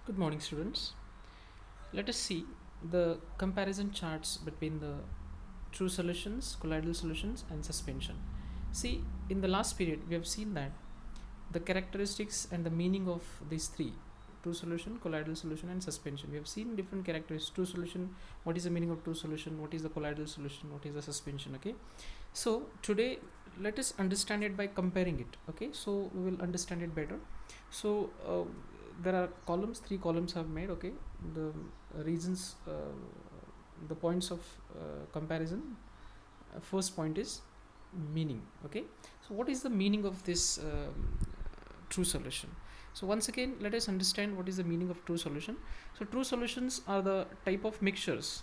Good morning, students. Let us see the comparison charts between the true solutions, colloidal solutions, and suspension. See, in the last period, we have seen that the characteristics and the meaning of these three, true solution, colloidal solution, and suspension. We have seen different characteristics. True solution, what is the meaning of true solution, what is the colloidal solution, what is the suspension. Okay, so today let us understand it by comparing it. Okay, so we will understand it better. So there are columns, three columns I've made. Okay, the reasons, the points of comparison. First point is meaning. Okay, so what is the meaning of this true solution? So once again, let us understand what is the meaning of true solution. So true solutions are the type of mixtures.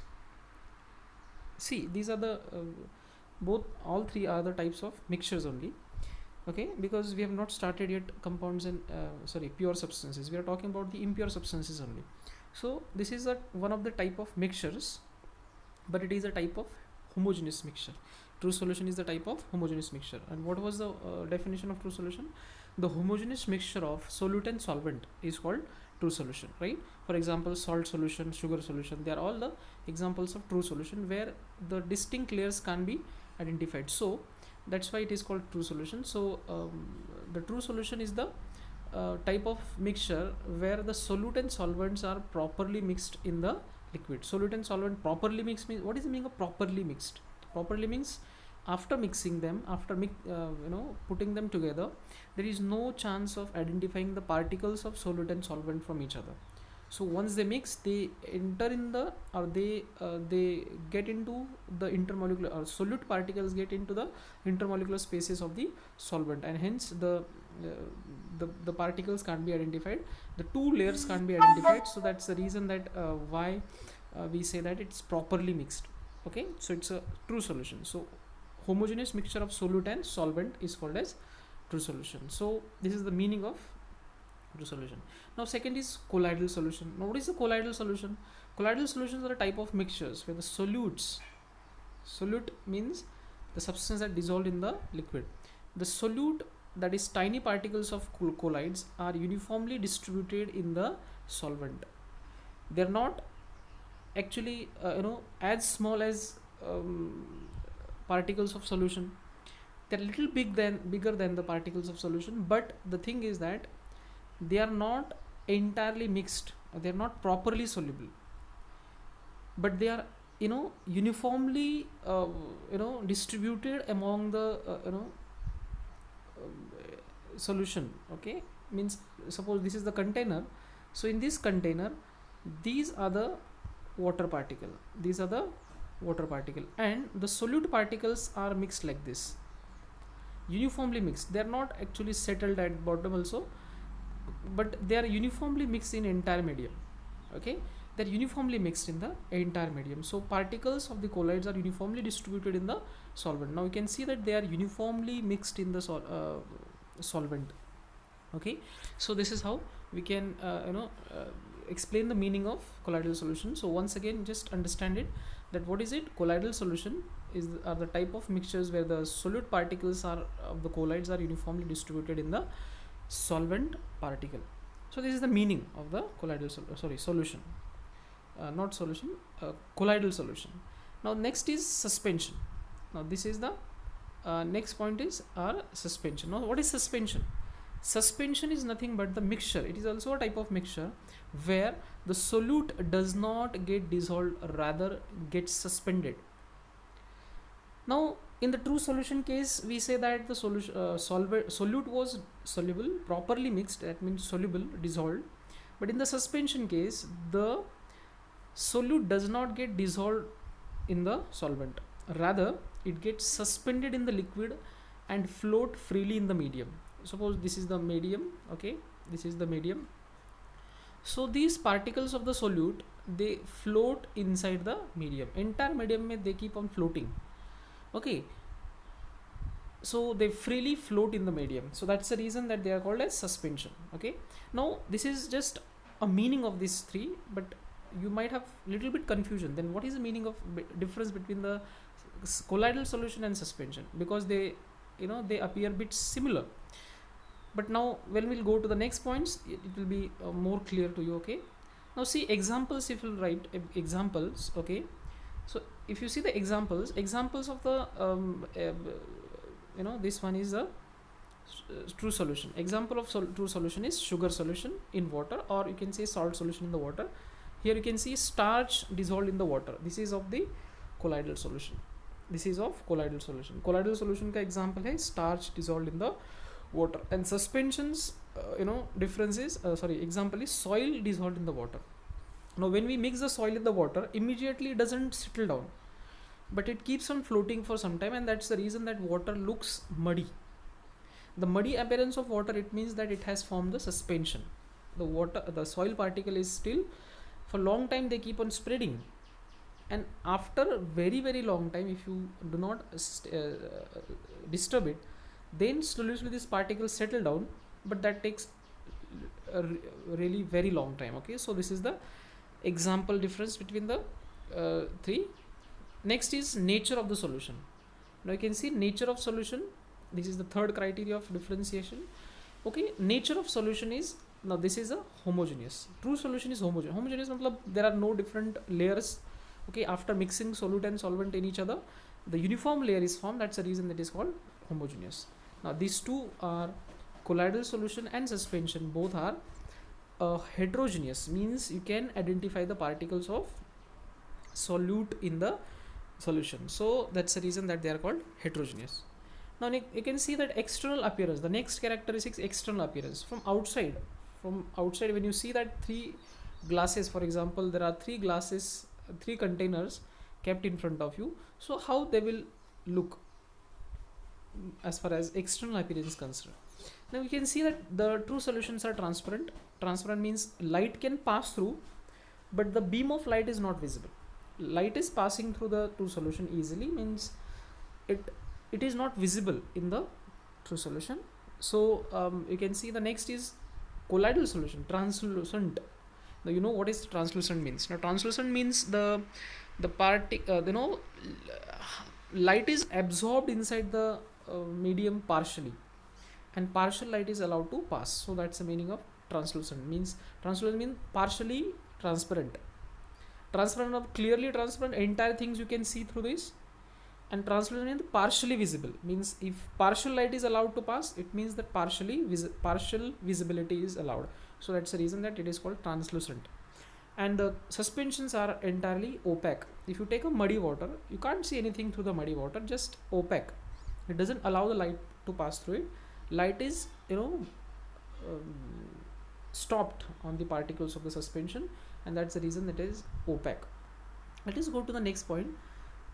See, these are the both, all three are the types of mixtures only. Okay, because we have not started yet compounds and pure substances. We are talking about the impure substances only. So this is one of the type of mixtures, but it is a type of homogeneous mixture. True solution is the type of homogeneous mixture. And what was the definition of true solution? The homogeneous mixture of solute and solvent is called true solution, right? For example, salt solution, sugar solution, they are all the examples of true solution where the distinct layers can be identified. So that's why it is called true solution. So the true solution is the type of mixture where the solute and solvents are properly mixed in the liquid. Solute and solvent properly mixed means, what is the meaning of properly mixed? Properly means after mixing them, after putting them together, there is no chance of identifying the particles of solute and solvent from each other. So once they mix, they enter in the, or they get into the intermolecular, or solute particles get into the intermolecular spaces of the solvent, and hence the particles can't be identified, the two layers can't be identified. So that's the reason that why we say that it's properly mixed. Okay, so it's a true solution. So homogeneous mixture of solute and solvent is called as true solution. So this is the meaning of true solution. Now second is colloidal solution. Now what is the colloidal solution? Colloidal solutions are a type of mixtures where the solute means the substance that dissolved in the liquid. The solute, that is tiny particles of colloids, are uniformly distributed in the solvent. They are not actually as small as particles of solution. They're a little bigger than the particles of solution, but the thing is that they are not entirely mixed, they are not properly soluble, but they are uniformly distributed among the solution. Okay, means suppose this is the container. So in this container, these are the water particle, and the solute particles are mixed like this, uniformly mixed. They are not actually settled at bottom also, but they are uniformly mixed in entire medium. Okay, they're uniformly mixed in the entire medium. So particles of the colloids are uniformly distributed in the solvent. Now you can see that they are uniformly mixed in the solvent. Okay, so this is how we can explain the meaning of colloidal solution. So once again, just understand it, that what is it? Colloidal solution are the type of mixtures where the solute particles are of the colloids are uniformly distributed in the solvent particle. So this is the meaning of the colloidal solution, not solution, colloidal solution. Now next is suspension. Now this is the next point is our suspension. Now what is suspension? Suspension is nothing but the mixture. It is also a type of mixture where the solute does not get dissolved, rather gets suspended. Now in the true solution case, we say that the solute was soluble, properly mixed, that means soluble, dissolved. But in the suspension case, the solute does not get dissolved in the solvent, rather it gets suspended in the liquid and float freely in the medium. Suppose this is the medium. Okay, this is the medium. So these particles of the solute, they float inside the medium. Entire medium mein they keep on floating. Okay, so they freely float in the medium. So that's the reason that they are called as suspension. Okay, now this is just a meaning of these three, but you might have little bit confusion. Then what is the meaning of difference between the colloidal solution and suspension? Because they appear a bit similar. But now when we'll go to the next points, it will be more clear to you. Okay, now see examples. If you write examples, okay, so if you see the examples of the this one is a true solution. Example of true solution is sugar solution in water, or you can say salt solution in the water. Here you can see starch dissolved in the water. This is of the colloidal solution. This is of colloidal solution. Colloidal solution का example है starch dissolved in the water. And suspensions, differences. Example is soil dissolved in the water. Now when we mix the soil in the water, immediately it doesn't settle down, but it keeps on floating for some time, and that's the reason that water looks muddy. The muddy appearance of water, it means that it has formed the suspension. The soil particle is still, for long time they keep on spreading, and after a very very long time, if you do not disturb it, then slowly this particles settle down, but that takes a really very long time. Okay, so this is the example difference between the three. Next is nature of the solution. Now you can see nature of solution. This is the third criteria of differentiation. Okay, nature of solution is, now this is a homogeneous. True solution is homogeneous. Homogeneous means there are no different layers. Okay, after mixing solute and solvent in each other, the uniform layer is formed. That's the reason it is called homogeneous. Now these two are colloidal solution and suspension. Both are heterogeneous, means you can identify the particles of solute in the solution. So that's the reason that they are called heterogeneous. Now you can see that external appearance. The next characteristic is external appearance. From outside, when you see that three glasses, for example, there are three containers kept in front of you. So how they will look as far as external appearance is concerned. Now you can see that the true solutions are transparent. Transparent means light can pass through, but the beam of light is not visible. Light is passing through the true solution easily, means it is not visible in the true solution. So you can see the next is colloidal solution, translucent. Now you know what is translucent means. Now translucent means the light is absorbed inside the medium partially, and partial light is allowed to pass. So that's the meaning of translucent. Means translucent means partially transparent. Transparent or clearly transparent, entire things you can see through this. And translucent means partially visible, means if partial light is allowed to pass, it means that partial visibility is allowed. So that's the reason that it is called translucent. And the suspensions are entirely opaque. If you take a muddy water, you can't see anything through the muddy water, just opaque. It doesn't allow the light to pass through it. Light is stopped on the particles of the suspension, and that's the reason it is opaque. Let us go to the next point.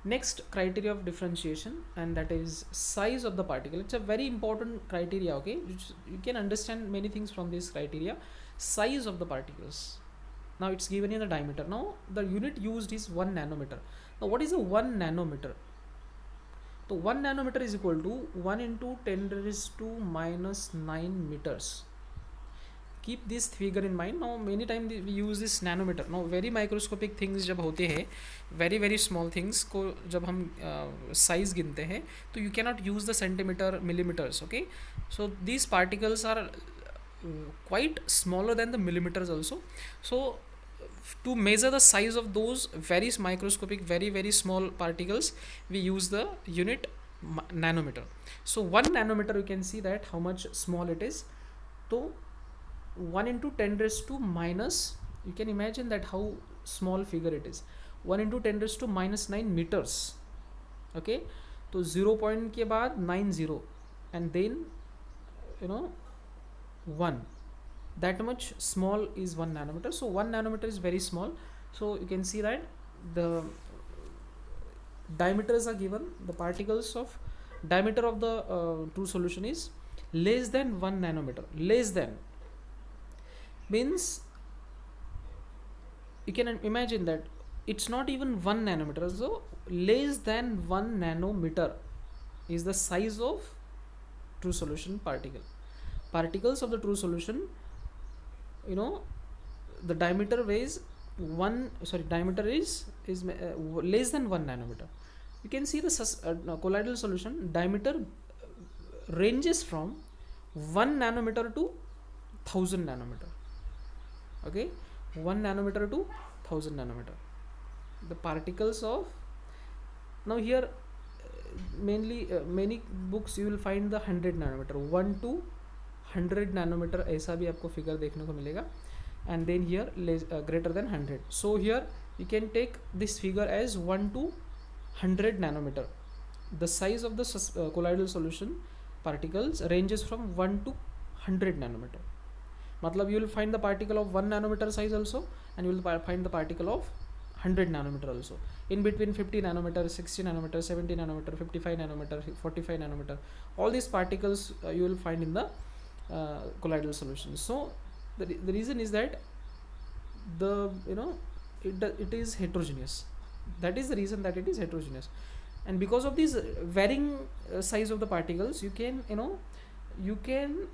Next criteria of differentiation, and that is size of the particle. It's a very important criteria. Okay, you can understand many things from this criteria. Size of the particles. Now it's given in the diameter. Now the unit used is 1 nanometer. Now what is a 1 nanometer? So 1 nanometer is equal to 1 into 10 raised to minus 9 meters. Keep this figure in mind. Now many times we use this nanometer. Now very microscopic things जब होते हैं, very small things को जब हम size गिनते हैं, तो you cannot use the centimeter, millimeters. Okay, so these particles are quite smaller than the millimeters also. So to measure the size of those very microscopic, very small particles, we use the unit nanometer. So 1 nanometer, you can see that how much small it is. So 1 into 10 raised to minus, you can imagine that how small figure it is. 1 into 10 raised to minus 9 meters. Okay, so 0 point के बाद 9 0, and then 1. That much small is 1 nanometer. So 1 nanometer is very small. So you can see that the diameters are given. The particles of diameter of the true solution is less than 1 nanometer. Less than means you can imagine that it's not even 1 nanometer. So less than 1 nanometer is the size of true solution particle. Particles of the true solution, the diameter is less than 1 nanometer. You can see the colloidal solution diameter ranges from 1 nanometer to 1000 nanometer. Okay, 1 nanometer to 1000 nanometer. The particles of, now here mainly many books you will find the 100 nanometer, 1 to 100 nanometer ऐसा भी आपको figure देखने को मिलेगा, and then here greater than 100. So here you can take this figure as 1 to 100 nanometer. The size of the colloidal solution particles ranges from 1 to 100 nanometer. मतलब you will find the particle of 1 nanometer size also, and you will find the particle of 100 nanometer also. In between 50 nanometer, 60 nanometer, 70 nanometer, 55 nanometer, 45 nanometer, all these particles you will find in the colloidal solution. So the reason is that the it is heterogeneous. That is the reason that it is heterogeneous, and because of this varying size of the particles, you can you can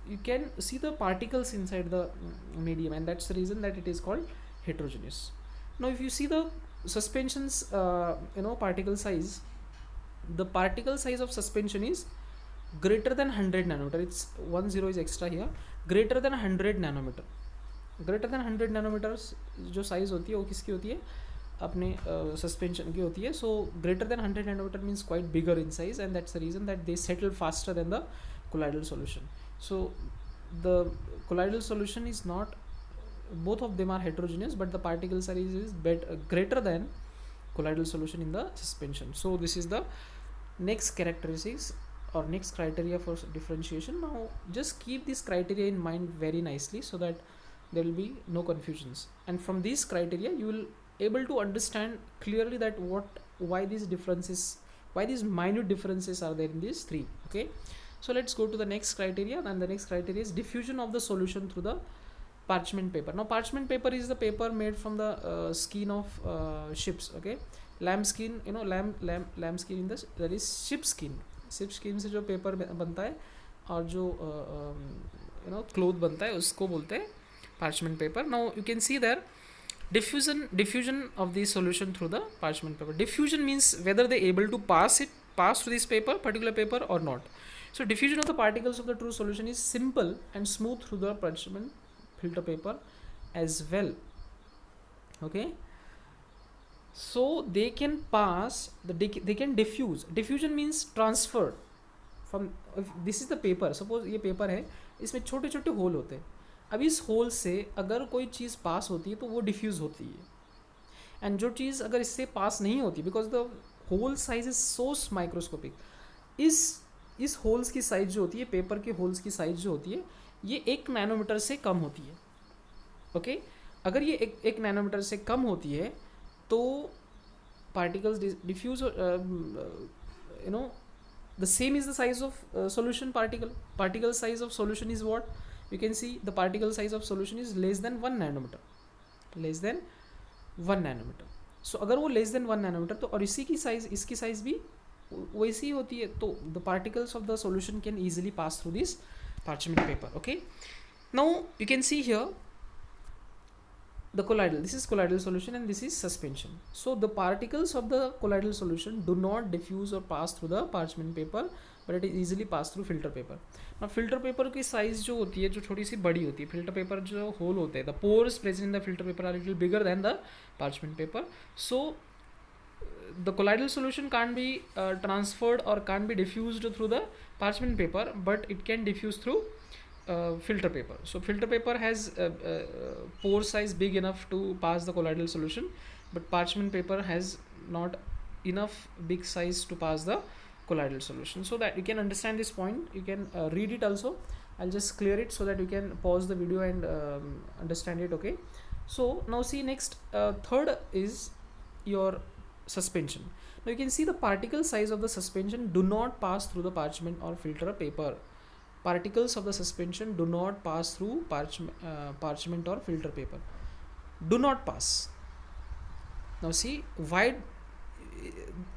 you can see the particles inside the medium, and that's the reason that it is called heterogeneous. Now if you see the suspensions particle size, the particle size of suspension is greater than 100 nanometer. It's 10 is extra here. Greater than 100 nanometer. Greater than 100 nanometers जो size होती है वो किसकी होती है, अपने suspension की होती है. So greater than 100 nanometer means quite bigger in size, and that's the reason that they settle faster than the colloidal solution. So the colloidal solution is not, both of them are heterogeneous, but the particle size is greater than colloidal solution in the suspension. So this is the next characteristics or next criteria for differentiation. Now just keep this criteria in mind very nicely so that there will be no confusions, and from these criteria you will able to understand clearly that why these differences, why these minute differences are there in these three. Okay, so let's go to the next criteria, and the next criteria is diffusion of the solution through the parchment paper. Now parchment paper is the paper made from the skin of ships. Okay, lamb skin, lamb skin in the, that is ship skin. ship skin से जो paper बनता है और जो cloth बनता है उसको बोलते हैं parchment paper. Now you can see there diffusion of the solution through the parchment paper. Diffusion means whether they able to pass through this particular paper or not. So diffusion of the particles of the true solution is simple and smooth through the parchment filter paper as well. Okay, so they can pass they can diffuse. Diffusion means transfer from, this is the paper, suppose ये paper है, इसमें छोटे छोटे whole होते हैं. अब इस whole से अगर कोई चीज़ पास होती है तो वो डिफ्यूज़ होती है, एंड जो चीज़ अगर इससे पास नहीं होती, because the hole size is so microscopic, इस होल्स की साइज जो होती है, पेपर के होल्स की साइज जो होती है, ये 1 नैनोमीटर से कम होती है. ओके, अगर ये एक नैनोमीटर से कम होती है तो particles diffuse, the same is the size of solution particle size of solution is what you can see, the particle size of solution is less than 1 nanometer, less than 1 nanometer. So अगर वो less than 1 nanometer तो और इसकी size भी वैसी ही होती है, तो the particles of the solution can easily pass through this parchment paper. Okay, now you can see here the colloidal, this is colloidal solution and this is suspension. So the particles of the colloidal solution do not diffuse or pass through the parchment paper, but it is easily pass through filter paper. Now filter paper की size जो होती है, जो थोड़ी सी बड़ी होती है, filter paper जो hole होते हैं, the pores present in the filter paper are little bigger than the parchment paper. So the colloidal solution can't be transferred or can't be diffused through the parchment paper, but it can diffuse through filter paper. So filter paper has pore size big enough to pass the colloidal solution, but parchment paper has not enough big size to pass the colloidal solution. So that you can understand this point, you can read it also. I'll just clear it so that you can pause the video and understand it. Okay, so now see next, third is your suspension. Now you can see the particle size of the suspension do not pass through the parchment or filter paper. Particles of the suspension do not pass through parchment or filter paper, do not pass. Now see why,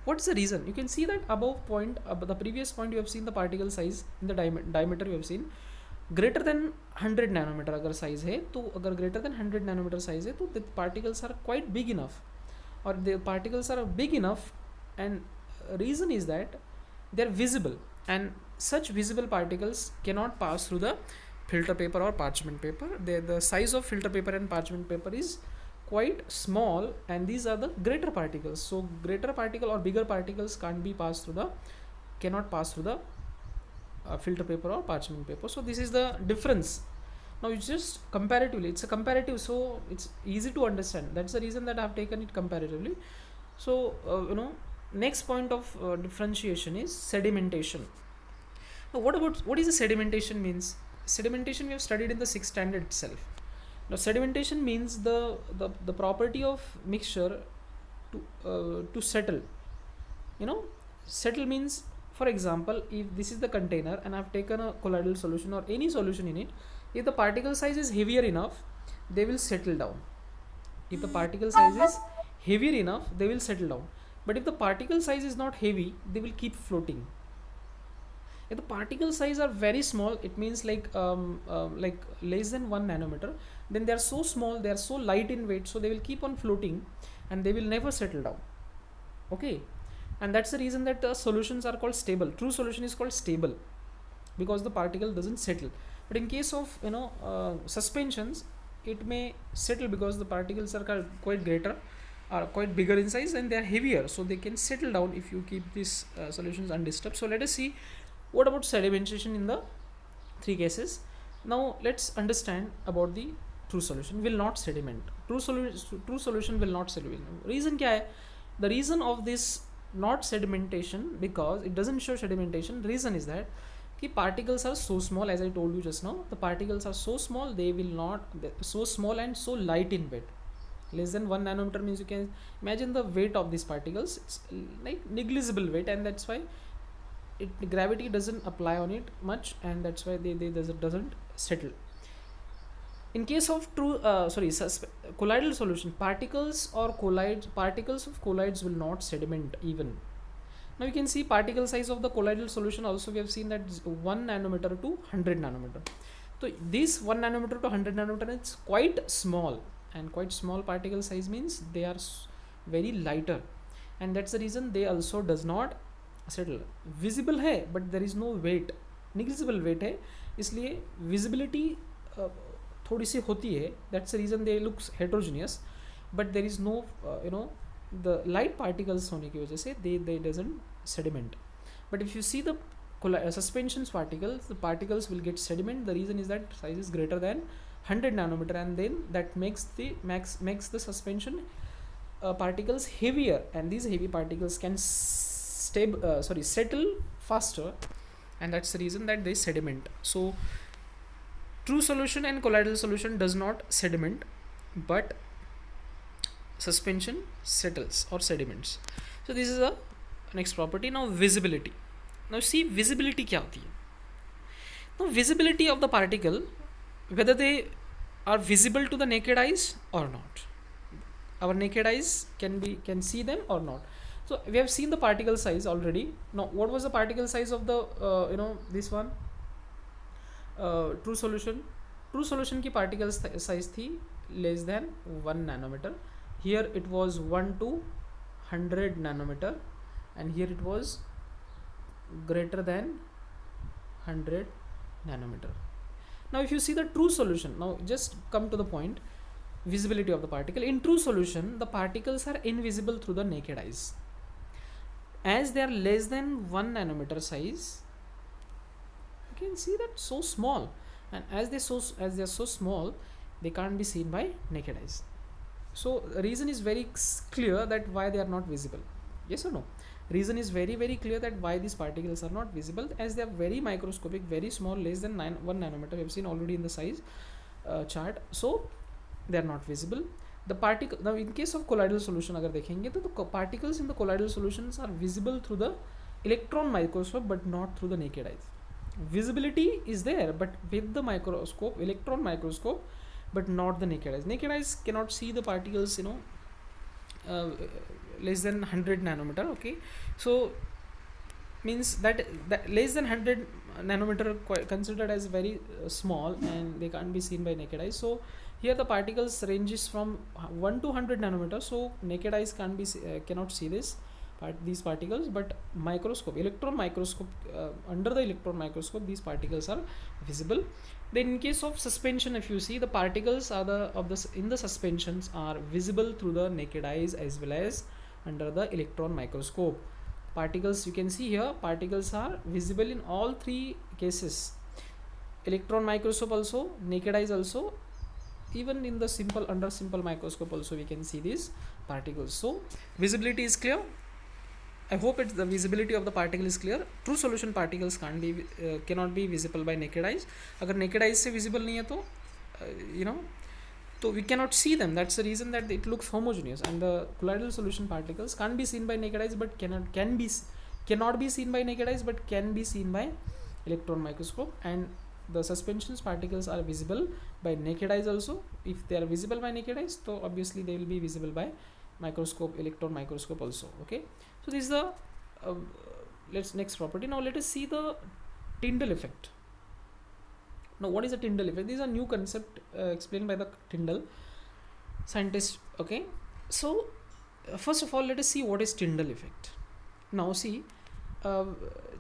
what's the reason? You can see that above point, the previous point you have seen the particle size in the diameter you have seen greater than 100 nanometer अगर size है तो, अगर greater than 100 nanometer size है तो the particles are quite big enough, or the particles are big enough, and reason is that they are visible. and such visible particles cannot pass through the filter paper or parchment paper. The size of filter paper and parchment paper is quite small, and these are the greater particles. So greater particle or bigger particles cannot pass through the filter paper or parchment paper. So this is the difference. Now it's just comparatively, it's a comparative, so it's easy to understand. That's the reason that I've taken it comparatively. So next point of differentiation is sedimentation. Now what is the sedimentation means? Sedimentation we have studied in the 6th standard itself. Now sedimentation means the property of mixture to settle. Settle means, for example, if this is the container and I've taken a colloidal solution or any solution in it, if the particle size is heavier enough, they will settle down. If the particle size is heavier enough, they will settle down. But if the particle size is not heavy, they will keep floating. If the particle size are very small, it means like less than 1 nanometer, then they are so small, they are so light in weight, so they will keep on floating and they will never settle down. Okay, and that's the reason that the solutions are called stable. True solution is called stable because the particle doesn't settle. But in case of suspensions, it may settle because the particles are quite greater, are quite bigger in size, and they are heavier, so they can settle down if you keep these solutions undisturbed. So let us see what about sedimentation in the 3 cases. Now let's understand about the true solution will not sediment. True solution will not sediment. Reason kya hai? The reason of this not sedimentation, because it doesn't show sedimentation. Reason is that particles are so small, as I told you just now. The particles are so small, they will not, so small and so light in weight. Less than 1 nanometer means you can imagine the weight of these particles. It's like negligible weight, and that's why gravity doesn't apply on it much, and that's why they doesn't settle. In case of colloidal solution, particles of colloids will not sediment even. Now you can see particle size of the colloidal solution also. We have seen that 1 nanometer to 100 nanometer. So this 1 nanometer to 100 nanometer is quite small, and quite small particle size means they are very lighter, and that's the reason they also does not settle. Visible hai, but there is no weight, negligible weight hai, इसलिए visibility थोड़ी सी होती है. That's the reason they looks heterogeneous, but there is no the light particles होने की वजह से they doesn't sediment. But if you see the suspensions particles, the particles will get sediment. The reason is that size is greater than 100 nanometer, and then that makes the suspension particles heavier, and these heavy particles can settle faster, and that's the reason that they sediment. So true solution and colloidal solution does not sediment, but suspension settles or sediments. So this is the next property. Now visibility. Now see visibility kya hoti hai? Now visibility of the particle, whether they are visible to the naked eyes or not. Our naked eyes can see them or not. So we have seen the particle size already. Now what was the particle size of the this one true solution? True solution की particle size थी less than 1 nanometer. Here it was 1 to 100 nanometer, and here it was greater than 100 nanometer. Now if you see the true solution, now just come to the point, visibility of the particle. In true solution, the particles are invisible through the naked eyes. As they are less than 1 nanometer size, you can see that so small, and as they are so small, they can't be seen by naked eyes. So reason is very clear that why they are not visible. Yes or no? Reason is very clear that why these particles are not visible, as they are very microscopic, very small, less than 1 nanometer. We have seen already in the size chart. So they are not visible. The particle, now in case of colloidal solution अगर देखेंगे तो the particles in the colloidal solutions are visible through the electron microscope, but not through the naked eyes. Visibility is there, but with the microscope, electron microscope, but not the naked eyes. Naked eyes cannot see the particles less than 100 nanometer. Okay, so means that less than 100 nanometer considered as very small, and they can't be seen by naked eyes. So here the particles ranges from 1 to 100 nanometer, so naked eyes cannot see this these particles, but microscope, electron microscope, under the electron microscope these particles are visible. Then in case of suspension, if you see, the particles are in the suspensions are visible through the naked eyes as well as under the electron microscope. Particles, you can see here, particles are visible in all three cases: electron microscope also, naked eyes also, even in the under simple microscope also we can see these particles. So visibility is clear. I hope it's the visibility of the particle is clear. True solution particles cannot be visible by naked eyes. अगर naked eyes से visible नहीं है तो you know, so we cannot see them. That's the reason that it looks homogeneous. And the colloidal solution particles can't be seen by naked eyes, but cannot be seen by naked eyes, but can be seen by electron microscope. And the suspensions particles are visible by naked eyes also. If they are visible by naked eyes, so obviously they will be visible by microscope, electron microscope also. Okay, so this is the next property. Now let us see the Tyndall effect. Now what is the Tyndall effect? This is a new concept explained by the Tyndall scientist. Okay, so first of all let us see what is Tyndall effect. Now see,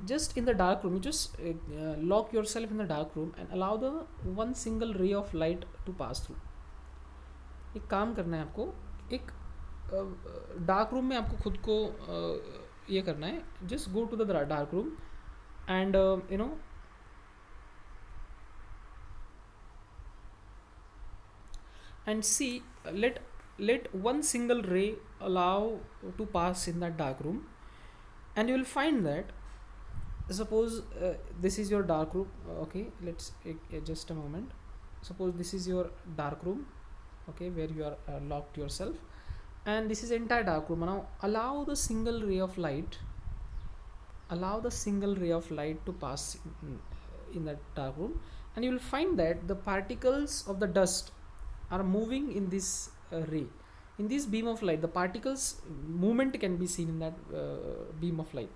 just in the dark room, you just lock yourself in the dark room and allow the one single ray of light to pass through. एक काम करना है आपको, एक dark room में आपको खुद को ये करना है. Just go to the dark room and you know and see, let one single ray allow to pass in that dark room, and you will find that, suppose this is your dark room. Okay, let's just a moment. Suppose this is your dark room, okay, where you are locked yourself, and this is entire dark room. Now allow the single ray of light to pass in that dark room, and you will find that the particles of the dust are moving in this ray, in this beam of light. The particles movement can be seen in that beam of light.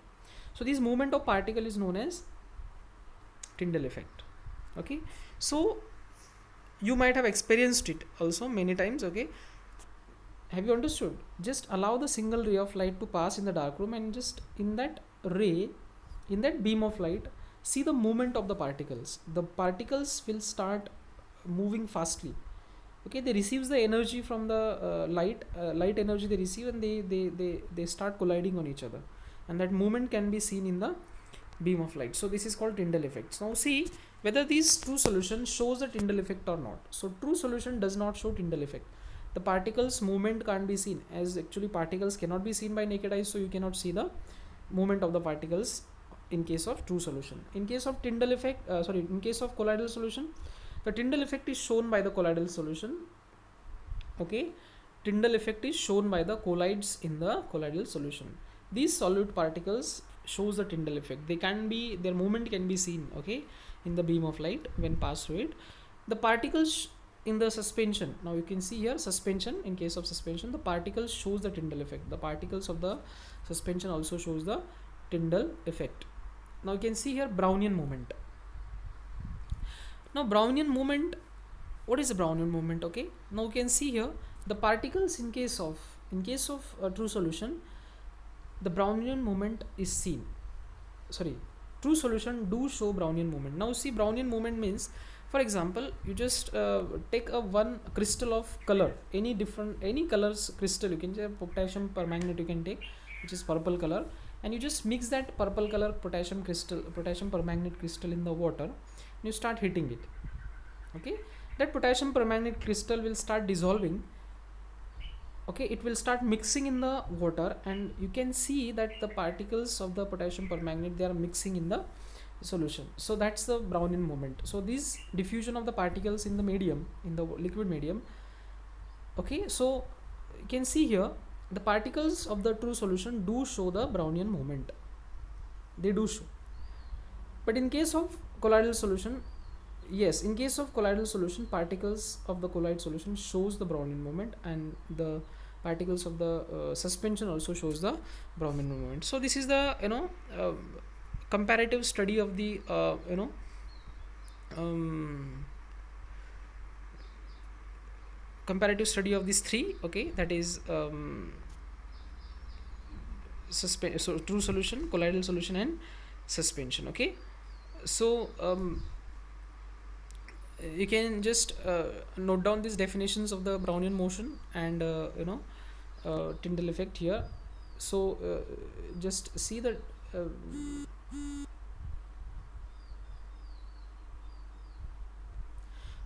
So this movement of particle is known as Tyndall effect. Okay, so you might have experienced it also many times. Okay, have you understood? Just allow the single ray of light to pass in the dark room, and just in that ray, in that beam of light, see the movement of the particles. The particles will start moving fastly. Okay, they receives the energy from the light energy they receive, and they start colliding on each other, and that movement can be seen in the beam of light. So this is called Tyndall effect. Now see whether these true solution shows the Tyndall effect or not. So true solution does not show Tyndall effect. The particles movement can't be seen, as actually particles cannot be seen by naked eyes, so you cannot see the movement of the particles in case of true solution. In case of Tyndall effect, in case of colloidal solution, the Tyndall effect is shown by the colloidal solution. Okay, Tyndall effect is shown by the colloids in the colloidal solution. These solute particles shows the Tyndall effect. Their movement can be seen, okay, in the beam of light when passed through it. The particles in the suspension, now you can see here suspension. In case of suspension, the particles shows the Tyndall effect. The particles of the suspension also shows the Tyndall effect. Now you can see here Brownian moment. Now Brownian moment, what is a Brownian moment? Okay, now you can see here the particles in case of true solution, the Brownian moment is seen. True solution do show Brownian moment. Now see, Brownian moment means, for example, you just take a one crystal of color, any colors crystal. You can say potassium permanganate, you can take, which is purple color, and you just mix that purple color potassium permanganate crystal in the water, and you start heating it. Okay, that potassium permanganate crystal will start dissolving. Okay, it will start mixing in the water, and you can see that the particles of the potassium permanganate, they are mixing in the solution. So that's the Brownian moment. So this diffusion of the particles in the medium, in the liquid medium. Okay, so you can see here the particles of the true solution do show the Brownian moment. They do show. But in case of colloidal solution, yes, in case of colloidal solution, particles of the colloid solution shows the Brownian moment, and the particles of the suspension also shows the Brownian moment. So this is the comparative study of the comparative study of these three. Okay, that is so true solution, colloidal solution, and suspension. Okay, so you can just note down these definitions of the Brownian motion and Tyndall effect here. So just see that.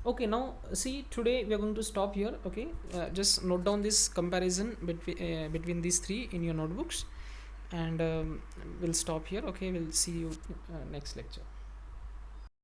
Okay, now see, today we are going to stop here. Okay, just note down this comparison between these three in your notebooks, and we'll stop here. Okay, we'll see you next lecture.